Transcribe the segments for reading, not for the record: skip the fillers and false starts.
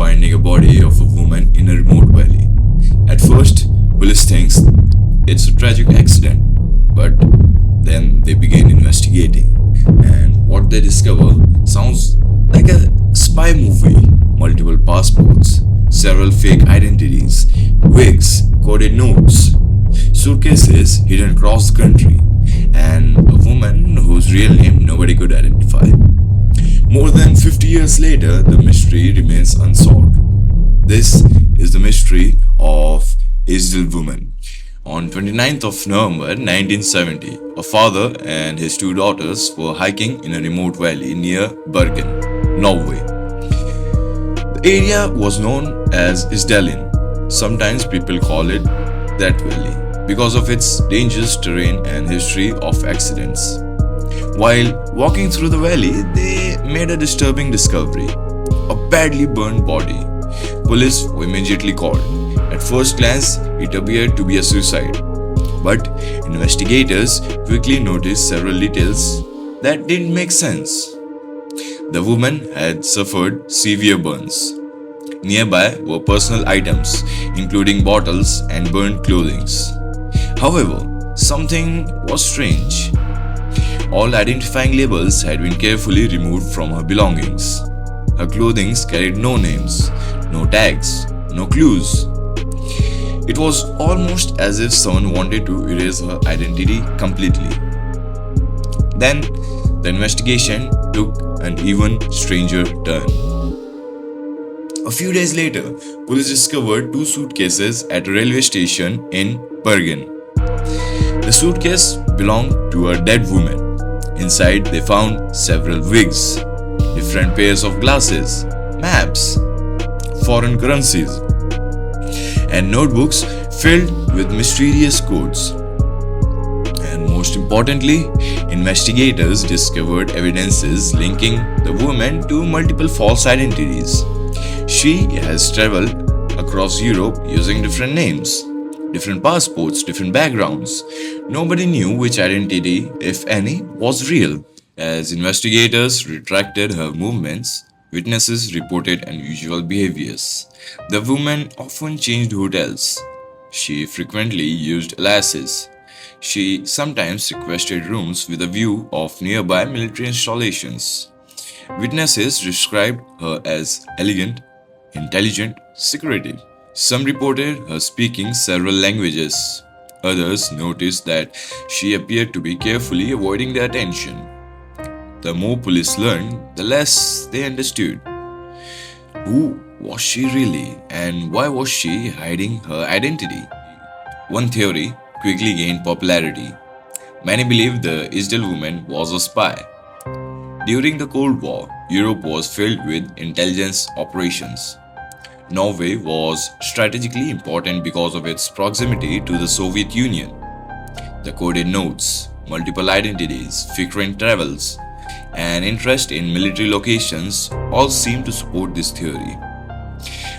finding a body of a woman in a remote valley. At first, police thinks it's a tragic accident, but then they begin investigating, and what they discover sounds like a spy movie. Multiple passports, several fake identities, wigs, coded notes, suitcases hidden across the country, and a woman whose real name nobody could identify. More than 50 years later, the mystery remains unsolved. This is the mystery of Isdal Woman. On 29th of November 1970, a father and his two daughters were hiking in a remote valley near Bergen, Norway. The area was known as Isdalen. Sometimes people call it that valley because of its dangerous terrain and history of accidents. While walking through the valley, they made a disturbing discovery: a badly burned body. Police were immediately called. At first glance, it appeared to be a suicide, but investigators quickly noticed several details that didn't make sense. The woman had suffered severe burns. Nearby were personal items, including bottles and burnt clothing. However, something was strange. All identifying labels had been carefully removed from her belongings. Her clothing carried no names, no tags, no clues. It was almost as if someone wanted to erase her identity completely. Then, the investigation took an even stranger turn. A few days later, police discovered two suitcases at a railway station in Bergen. The suitcase belonged to a dead woman. Inside, they found several wigs, different pairs of glasses, maps, foreign currencies, and notebooks filled with mysterious codes. And most importantly, investigators discovered evidences linking the woman to multiple false identities. She has traveled across Europe using different names, different passports, different backgrounds. Nobody knew which identity, if any, was real. As investigators retracted her movements, witnesses reported unusual behaviors. The woman often changed hotels. She frequently used aliases. She sometimes requested rooms with a view of nearby military installations. Witnesses described her as elegant, intelligent, secretive. Some reported her speaking several languages. Others noticed that she appeared to be carefully avoiding their attention. The more police learned, the less they understood. Who was she really, and why was she hiding her identity? One theory quickly gained popularity. Many believed the Isdal woman was a spy. During the Cold War, Europe was filled with intelligence operations. Norway was strategically important because of its proximity to the Soviet Union. The coded notes, multiple identities, frequent travels, and interest in military locations all seem to support this theory.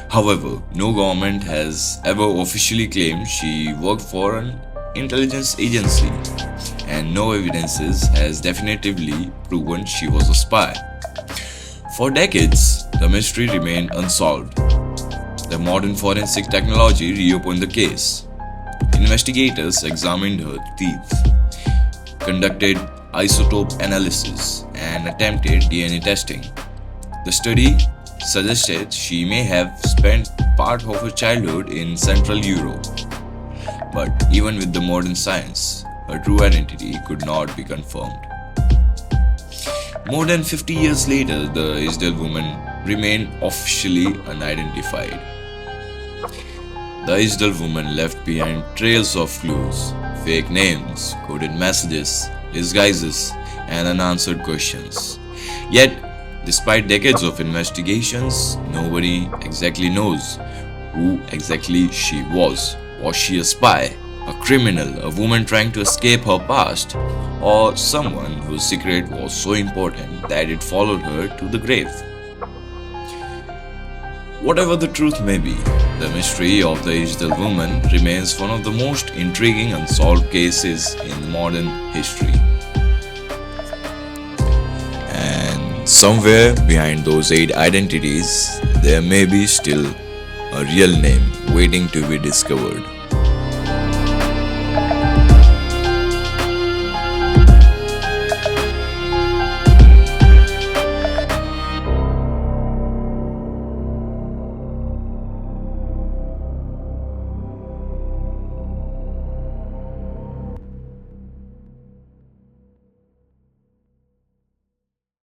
However, no government has ever officially claimed she worked for an intelligence agency, and no evidences has definitively proven she was a spy. For decades, the mystery remained unsolved. The modern forensic technology reopened the case. Investigators examined her teeth, conducted isotope analysis, and attempted DNA testing. The study suggested she may have spent part of her childhood in Central Europe. But even with the modern science, her true identity could not be confirmed. More than 50 years later, the Isdal woman remained officially unidentified. The Isdal woman left behind trails of clues, fake names, coded messages, disguises, and unanswered questions. Yet, despite decades of investigations, nobody exactly knows who exactly she was. Was she a spy, a criminal, a woman trying to escape her past, or someone whose secret was so important that it followed her to the grave? Whatever the truth may be, the mystery of the Isdal woman remains one of the most intriguing unsolved cases in modern history. And somewhere behind those 8 identities, there may be still a real name waiting to be discovered.